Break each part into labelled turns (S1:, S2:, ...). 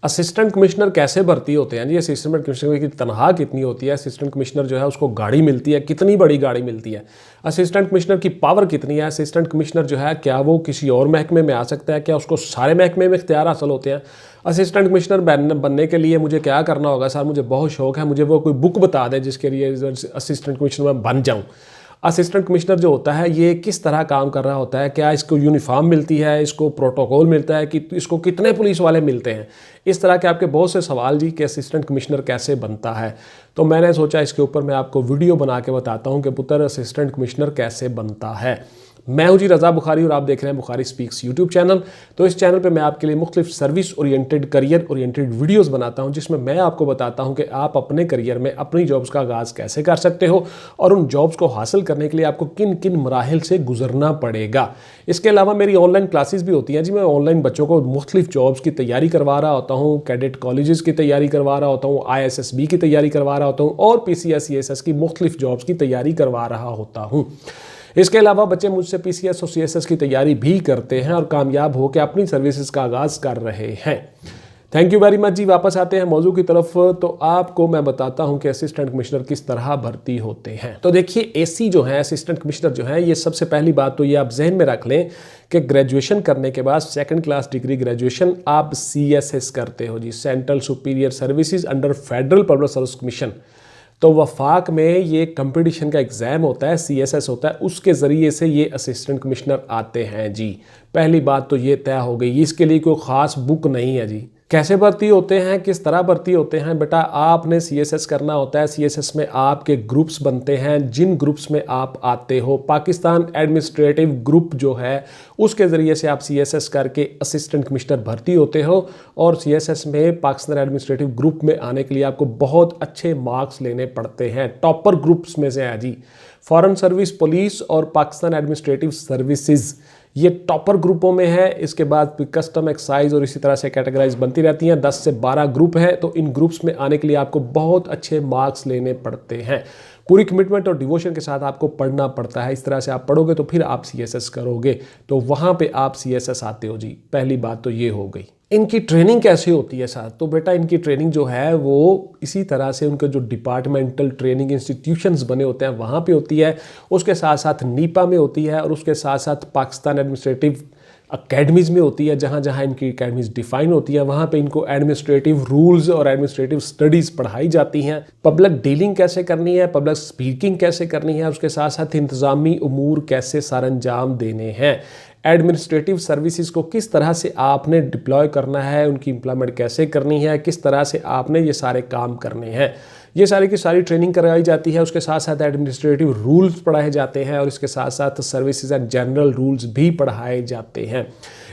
S1: Assistant commissioner कैसे भर्ती होते हैं जी? असिस्टेंट कमिश्नर की तनख्वाह कितनी होती है? असिस्टेंट कमिश्नर जो है उसको गाड़ी मिलती है, कितनी बड़ी गाड़ी मिलती है? असिस्टेंट कमिश्नर की पावर कितनी है? असिस्टेंट कमिश्नर जो है क्या वो किसी और महकमे में आ सकता है? क्या उसको सारे महकमे में इख्तियार हासिल होते हैं? असिस्टेंट कमिश्नर बनने के लिए मुझे क्या करना होगा? सर मुझे बहुत शौक है, मुझे वो कोई बुक बता दें जिसके लिए असिस्टेंट कमिश्नर मैं बन जाऊँ। असिस्टेंट कमिश्नर जो होता है ये किस तरह काम कर रहा होता है? क्या इसको यूनिफॉर्म मिलती है, इसको प्रोटोकॉल मिलता है, कि इसको कितने पुलिस वाले मिलते हैं? इस तरह के आपके बहुत से सवाल जी कि असिस्टेंट कमिश्नर कैसे बनता है। तो मैंने सोचा इसके ऊपर मैं आपको वीडियो बना के बताता हूँ कि पुत्र असिस्टेंट कमिश्नर कैसे बनता है। मैं हूं जी रज़ा बुखारी और आप देख रहे हैं बुखारी स्पीक्स यूट्यूब चैनल। तो इस चैनल पे मैं आपके लिए मुख्तलिफ service oriented, career oriented videos बनाता हूं जिसमें मैं आपको बताता हूं कि आप अपने करियर में अपनी जॉब्स का आगाज़ कैसे कर सकते हो और उन जॉब्स को हासिल करने के लिए आपको किन किन मराहिल से गुजरना पड़ेगा। इसके अलावा मेरी ऑनलाइन क्लासेस भी होती हैं जी। मैं ऑनलाइन बच्चों को मुख्तलिफ जॉब्स की तैयारी करवा रहा होता हूँ, कैडेट कॉलेजेस की तैयारी करवा रहा होता हूँ, ISSB की तैयारी करवा रहा होता हूँ और PCS CSS की मुख्तलिफ जॉब्स की तैयारी करवा रहा होता हूँ। इसके अलावा बच्चे मुझसे PCS और CSS की तैयारी भी करते हैं और कामयाब होकर अपनी सर्विसेज का आगाज़ कर रहे हैं। थैंक यू वेरी मच जी। वापस आते हैं मौजू की तरफ। तो आपको मैं बताता हूं कि असिस्टेंट कमिश्नर किस तरह भर्ती होते हैं। तो देखिए AC जो है, असिस्टेंट कमिश्नर जो है, ये सबसे पहली बात तो ये आप जहन में रख लें कि ग्रेजुएशन करने के बाद 2nd क्लास डिग्री ग्रेजुएशन आप CSS करते हो जी, central superior services under federal public service commission. तो वफाक में ये कंपटीशन का एग्ज़ाम होता है, CSS होता है, उसके ज़रिए से ये असिस्टेंट कमिश्नर आते हैं जी। पहली बात तो ये तय हो गई। इसके लिए कोई ख़ास बुक नहीं है जी। कैसे भर्ती होते हैं, किस तरह भर्ती होते हैं? बेटा आपने CSS करना होता है। CSS में आपके ग्रुप्स बनते हैं, जिन ग्रुप्स में आप आते हो। पाकिस्तान एडमिनिस्ट्रेटिव ग्रुप जो है उसके ज़रिए से आप CSS करके असिस्टेंट कमिश्नर भर्ती होते हो। और CSS में पाकिस्तान एडमिनिस्ट्रेटिव ग्रुप में आने के लिए आपको बहुत अच्छे मार्क्स लेने पड़ते हैं। टॉपर ग्रुप्स में से है जी फॉरेन सर्विस, पुलिस और पाकिस्तान एडमिनिस्ट्रेटिव सर्विसेज, ये टॉपर ग्रुपों में है। इसके बाद कस्टम, एक्साइज और इसी तरह से कैटेगराइज बनती रहती हैं। 10 से 12 ग्रुप हैं। तो इन ग्रुप्स में आने के लिए आपको बहुत अच्छे मार्क्स लेने पड़ते हैं। पूरी कमिटमेंट और डिवोशन के साथ आपको पढ़ना पड़ता है। इस तरह से आप पढ़ोगे तो फिर आप CSS करोगे, तो वहाँ पे आप CSS आते हो जी। पहली बात तो ये हो गई। इनकी ट्रेनिंग कैसे होती है साथ? तो बेटा इनकी ट्रेनिंग जो है वो इसी तरह से उनके जो डिपार्टमेंटल ट्रेनिंग इंस्टीट्यूशंस बने होते हैं वहाँ पे होती है। उसके साथ साथ नीपा में होती है और उसके साथ साथ पाकिस्तान एडमिनिस्ट्रेटिव अकेडमीज़ में होती है। जहाँ जहाँ इनकी अकेडमीज़ डिफाइन होती है वहाँ पे इनको एडमिनिस्ट्रेटिव रूल्स और एडमिनिस्ट्रेटिव स्टडीज़ पढ़ाई जाती हैं। पब्लिक डीलिंग कैसे करनी है, पब्लिक स्पीकिंग कैसे करनी है, उसके साथ साथ इंतज़ामी उमूर कैसे सरअंजाम देने हैं, एडमिनिस्ट्रेटिव सर्विसेज को किस तरह से आपने डिप्लॉय करना है, उनकी इम्प्लॉयमेंट कैसे करनी है, किस तरह से आपने ये सारे काम करने हैं, ये सारी की सारी ट्रेनिंग कराई जाती है। उसके साथ साथ एडमिनिस्ट्रेटिव रूल्स पढ़ाए जाते हैं और इसके साथ साथ सर्विसेज एंड जनरल रूल्स भी पढ़ाए जाते हैं।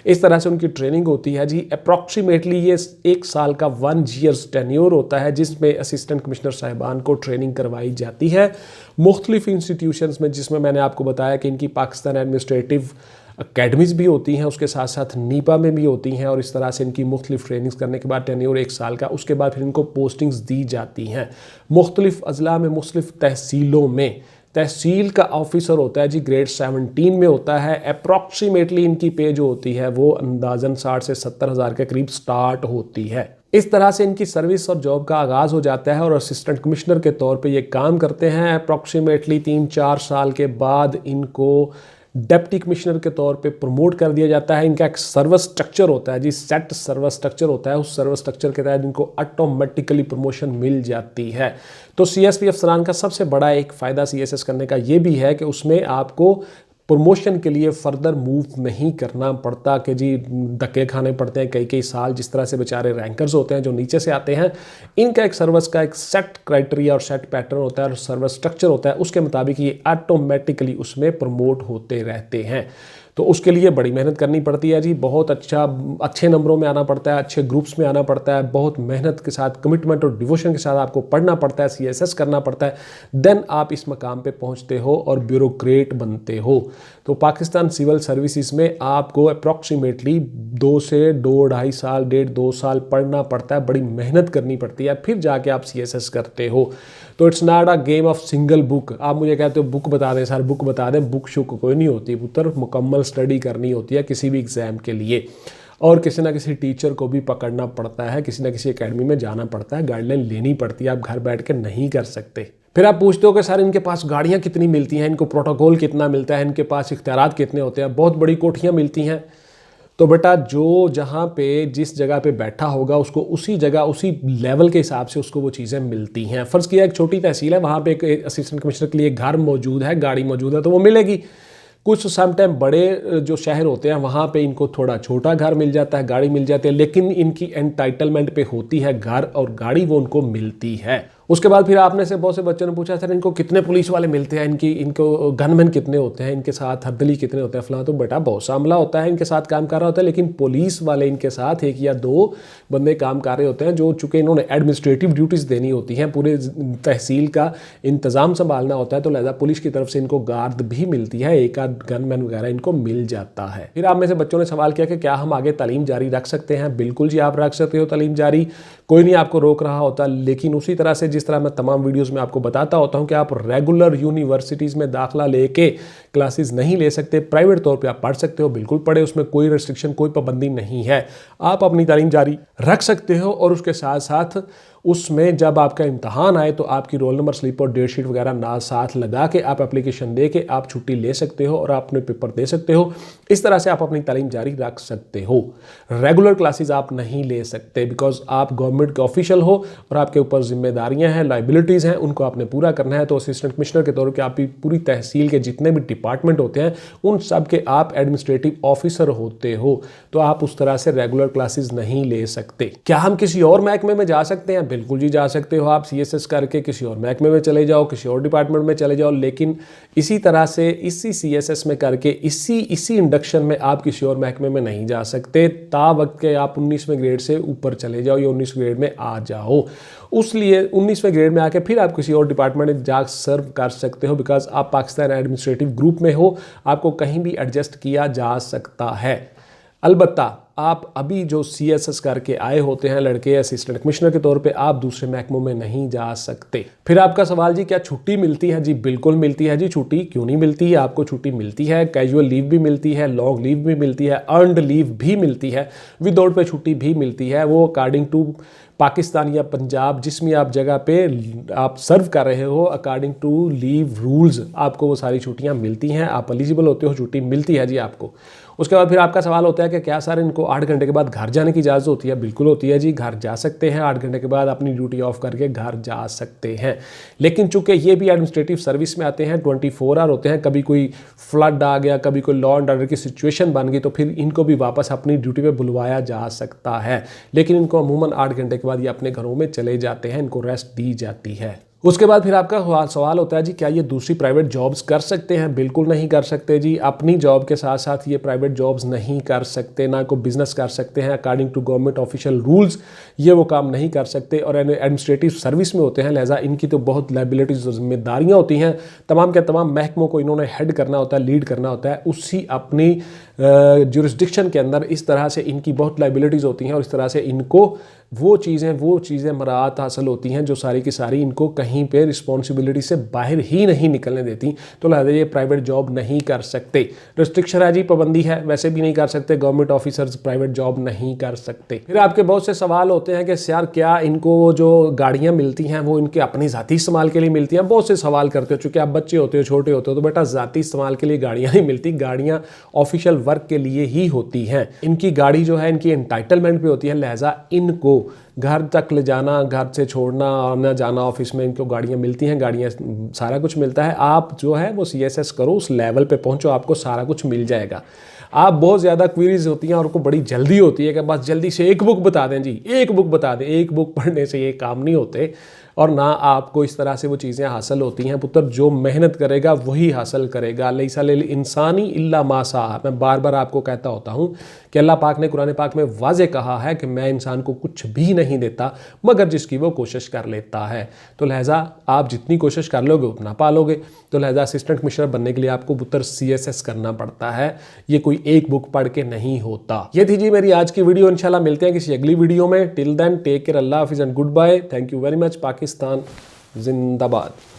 S1: इस तरह से उनकी ट्रेनिंग होती है जी। अप्रॉक्सीमेटली ये 1 साल का 1 ईयर्स टेन्योर होता है जिसमें असिस्टेंट कमिश्नर साहिबान को ट्रेनिंग करवाई जाती है मुख्तलिफ इंस्टीट्यूशंस में, जिसमें मैंने आपको बताया कि इनकी पाकिस्तान एडमिनिस्ट्रेटिव अकेडमीज़ भी होती हैं, उसके साथ साथ नीपा में भी होती हैं। और इस तरह से इनकी मुख्तलिफ ट्रेनिंग्स करने के बाद टेन्योर 1 साल का, उसके बाद फिर इनको पोस्टिंग्स दी जाती हैं मुख्तलिफ अजला में, मुख्तलिफ तहसीलों में। तहसील का ऑफिसर होता है जी ग्रेड 17 में होता है। अप्रॉक्सीमेटली इनकी पे जो होती है वो अंदाजन 60 से 70 हज़ार के करीब स्टार्ट होती है। इस तरह से इनकी सर्विस और जॉब का आगाज़ हो जाता है और असिस्टेंट कमिश्नर के तौर पे ये काम करते हैं। अप्रॉक्सीमेटली 3-4 साल के बाद इनको डिप्टी कमिश्नर के तौर पे प्रमोट कर दिया जाता है। इनका एक सर्विस स्ट्रक्चर होता है जी, सेट सर्विस स्ट्रक्चर होता है। उस सर्विस स्ट्रक्चर के तहत इनको ऑटोमेटिकली प्रमोशन मिल जाती है। तो CSP अफसरान का सबसे बड़ा एक फ़ायदा CSS करने का ये भी है कि उसमें आपको प्रमोशन के लिए फर्दर मूव नहीं करना पड़ता कि जी धक्के खाने पड़ते हैं कई साल, जिस तरह से बेचारे रैंकर्स होते हैं जो नीचे से आते हैं। इनका एक सर्विस का एक सेट क्राइटेरिया और सेट पैटर्न होता है और सर्विस स्ट्रक्चर होता है, उसके मुताबिक ये ऑटोमेटिकली उसमें प्रमोट होते रहते हैं। तो उसके लिए बड़ी मेहनत करनी पड़ती है जी। बहुत अच्छे नंबरों में आना पड़ता है, अच्छे ग्रुप्स में आना पड़ता है, बहुत मेहनत के साथ, कमिटमेंट और डिवोशन के साथ आपको पढ़ना पड़ता है, CSS करना पड़ता है। देन आप इस मकाम पे पहुंचते हो और ब्यूरोक्रेट बनते हो। तो पाकिस्तान सिविल सर्विसेज में आपको अप्रॉक्सीमेटली 2 से 2.5 साल, 1.5-2 साल पढ़ना पड़ता है, बड़ी मेहनत करनी पड़ती है, फिर जाके आप CSS करते हो। तो it's not a game of single book. आप मुझे कहते हो बुक बता दें सर, बुक बता दें, बुक शुक कोई नहीं होती पुत्र, मुकम्मल स्टडी करनी होती है किसी भी एग्ज़ाम के लिए। और किसी ना किसी टीचर को भी पकड़ना पड़ता है, किसी ना किसी एकेडमी में जाना पड़ता है, गाइडलाइन लेनी पड़ती है, आप घर बैठ के नहीं कर सकते। फिर आप पूछते हो कि सर इनके पास गाड़ियाँ कितनी मिलती हैं, इनको प्रोटोकॉल कितना मिलता है, इनके पास इख्तियारात कितने होते हैं, बहुत बड़ी कोठियाँ मिलती हैं। तो बेटा जो जहाँ पे जिस जगह पे बैठा होगा उसको उसी जगह उसी लेवल के हिसाब से उसको वो चीज़ें मिलती हैं। फ़र्ज़ किया एक छोटी तहसील है, वहाँ पे एक असिस्टेंट कमिश्नर के लिए घर मौजूद है, गाड़ी मौजूद है, तो वो मिलेगी। कुछ समटाइम बड़े जो शहर होते हैं वहाँ पे इनको थोड़ा छोटा घर मिल जाता है, गाड़ी मिल जाती है, लेकिन इनकी एंटाइटलमेंट पे होती है घर और गाड़ी वो उनको मिलती है। उसके बाद फिर आपने से बहुत से बच्चों ने पूछा सर इनको कितने पुलिस वाले मिलते हैं, इनको गनमैन कितने होते हैं, इनके साथ हरदली कितने होते हैं फलां। तो बेटा बहुत सा अमला होता है इनके साथ काम कर रहा होता है, लेकिन पुलिस वाले इनके साथ 1 या 2 बंदे काम कर रहे होते हैं, जो चूँकि इन्होंने एडमिनिस्ट्रेटिव ड्यूटीज़ देनी होती हैं, पूरे तहसील का इंतज़ाम संभालना होता है, तो लिहाजा पुलिस की तरफ से इनको गार्ड भी मिलती है, एक आध गनमैन वगैरह इनको मिल जाता है। फिर आप में से बच्चों ने सवाल किया कि क्या हम आगे तालीम जारी रख सकते हैं। बिल्कुल जी, आप रख सकते हो तालीम जारी, कोई नहीं आपको रोक रहा होता, लेकिन उसी तरह से जिस तरह मैं तमाम वीडियोस में आपको बताता होता हूं कि आप रेगुलर यूनिवर्सिटीज़ में दाखिला लेके क्लासेस नहीं ले सकते, प्राइवेट तौर पे आप पढ़ सकते हो, बिल्कुल पढ़े, उसमें कोई रिस्ट्रिक्शन कोई पाबंदी नहीं है। आप अपनी तालीम जारी रख सकते हो और उसके साथ साथ उसमें जब आपका इम्तहान आए तो आपकी रोल नंबर स्लिप और डेट शीट वगैरह ना साथ लगा के आप एप्लीकेशन दे के आप छुट्टी ले सकते हो और आप अपने पेपर दे सकते हो। इस तरह से आप अपनी तालीम जारी रख सकते हो। रेगुलर क्लासेस आप नहीं ले सकते बिकॉज आप गवर्नमेंट के ऑफिशियल हो और आपके ऊपर जिम्मेदारियां हैं, लाइबिलिटीज़ हैं, उनको आपने पूरा करना है। तो असिस्टेंट कमिश्नर के तौर पर आप पूरी तहसील के जितने भी डिपार्टमेंट होते हैं उन सब के आप एडमिनिस्ट्रेटिव ऑफिसर होते हो, तो आप उस तरह से रेगुलर क्लासेस नहीं ले सकते। क्या हम किसी और महकमे में जा सकते हैं? बिल्कुल जी जा सकते हो। आप CSS करके किसी और महकमे में चले जाओ, किसी और डिपार्टमेंट में चले जाओ, लेकिन इसी तरह से इसी CSS में करके इसी इंडक्शन में आप किसी और महकमे में नहीं जा सकते। ता वक्त के आप 19वें ग्रेड से ऊपर चले जाओ या 19वें ग्रेड में आ जाओ। उसलिए 19वें ग्रेड में आके फिर आप किसी और डिपार्टमेंट में जा सर्व कर सकते हो, बिकॉज आप पाकिस्तान एडमिनिस्ट्रेटिव ग्रुप में हो, आपको कहीं भी एडजस्ट किया जा सकता है। अलबत्ता आप अभी जो CSS करके आए होते हैं लड़के असिस्टेंट कमिश्नर के तौर पे, आप दूसरे महकमों में नहीं जा सकते। फिर आपका सवाल जी क्या छुट्टी मिलती है? जी बिल्कुल मिलती है जी। छुट्टी क्यों नहीं मिलती है? आपको छुट्टी मिलती है, कैजुअल लीव भी मिलती है, लॉन्ग लीव भी मिलती है, अर्नड लीव भी मिलती है, विदाउट पे छुट्टी भी मिलती है। वो अकॉर्डिंग टू पाकिस्तान या पंजाब जिस भी आप जगह पे आप सर्व कर रहे हो, अकॉर्डिंग टू लीव रूल्स आपको वो सारी छुट्टियां मिलती हैं, आप एलिजिबल होते हो, छुट्टी मिलती है जी आपको। उसके बाद फिर आपका सवाल होता है कि क्या सर इनको 8 घंटे के बाद घर जाने की इजाज़त होती है? बिल्कुल होती है जी, घर जा सकते हैं, 8 घंटे के बाद अपनी ड्यूटी ऑफ करके घर जा सकते हैं। लेकिन चूंकि ये भी एडमिनिस्ट्रेटिव सर्विस में आते हैं, 24 आवर होते हैं, कभी कोई फ्लड आ गया, कभी कोई लॉ एंड ऑर्डर की सिचुएशन बन गई तो फिर इनको भी वापस अपनी ड्यूटी पे बुलवाया जा सकता है, लेकिन इनको अमूमन 8 घंटे के बाद ये अपने घरों में चले जाते हैं, इनको रेस्ट दी जाती है। उसके बाद फिर आपका सवाल होता है जी क्या ये दूसरी प्राइवेट जॉब्स कर सकते हैं? बिल्कुल नहीं कर सकते जी। अपनी जॉब के साथ साथ ये प्राइवेट जॉब्स नहीं कर सकते, ना कोई बिजनेस कर सकते हैं। According to government official rules ये वो काम नहीं कर सकते और एडमिनिस्ट्रेटिव सर्विस में होते हैं, लिहाजा इनकी तो बहुत लाइबिलिटीज और जिम्मेदारियाँ होती हैं। तमाम के तमाम महकमों को इन्होंने हेड करना होता है, लीड करना होता है, उसी अपनी जुरिस्डिक्शन के अंदर इस तरह से इनकी बहुत लाइबिलिटीज़ होती हैं और इस तरह से इनको वो चीज़ें मराहत हासिल होती हैं जो सारी की सारी इनको कहीं पे रिस्पॉन्सिबिलिटी से बाहर ही नहीं निकलने देती। तो लिहाजा ये प्राइवेट जॉब नहीं कर सकते। रिस्ट्रिक्शन है जी, पाबंदी है, वैसे भी नहीं कर सकते। गवर्नमेंट ऑफिसर्स प्राइवेट जॉब नहीं कर सकते। फिर आपके बहुत से सवाल होते हैं कि यार क्या इनको जो गाड़ियाँ मिलती हैं वो इनके अपनी ज़ाती इस्तेमाल के लिए मिलती हैं? बहुत से सवाल करते हो, चूँकि आप बच्चे होते हो, छोटे होते हो, तो बेटा ज़ाती इस्तेमाल के लिए गाड़ियाँ नहीं मिलती, गाड़ियाँ ऑफिशियल वर्क के लिए ही होती हैं। इनकी गाड़ी जो है इनकी एंटाइटलमेंट पे होती है, लिहाजा इनको घर तक ले जाना, घर से छोड़ना, आना जाना, ऑफिस में इनको गाड़ियाँ मिलती हैं, गाड़ियाँ सारा कुछ मिलता है। आप जो है वो CSS करो, उस लेवल पे पहुंचो, आपको सारा कुछ मिल जाएगा। आप बहुत ज़्यादा क्वेरीज होती हैं और उनको बड़ी जल्दी होती है कि बस जल्दी से एक बुक बता दें जी, एक बुक बता दें। एक बुक पढ़ने से ये काम नहीं होते और ना आपको इस तरह से वो चीज़ें हासिल होती हैं। पुत्र जो मेहनत करेगा वही हासिल करेगा। लैसा लिल इंसानी इल्ला मा सआ। मैं बार बार आपको कहता होता हूँ कि अल्लाह पाक ने कुरान पाक में वाज़े कहा है कि मैं इंसान को कुछ भी नहीं देता मगर जिसकी वो कोशिश कर लेता है। तो लिहाजा आप जितनी कोशिश कर लोगे उतना पालोगे। तो लिहाजा असिस्टेंट कमिश्नर बनने के लिए आपको पुत्र CSS करना पड़ता है, ये कोई एक बुक पढ़ के नहीं होता। ये थी जी मेरी आज की वीडियो। इंशाल्लाह मिलते हैं किसी अगली वीडियो में। टिल देन टेक केयर, अल्लाह हाफिज़ and goodbye. Thank you very much. Pakistan जिंदाबाद।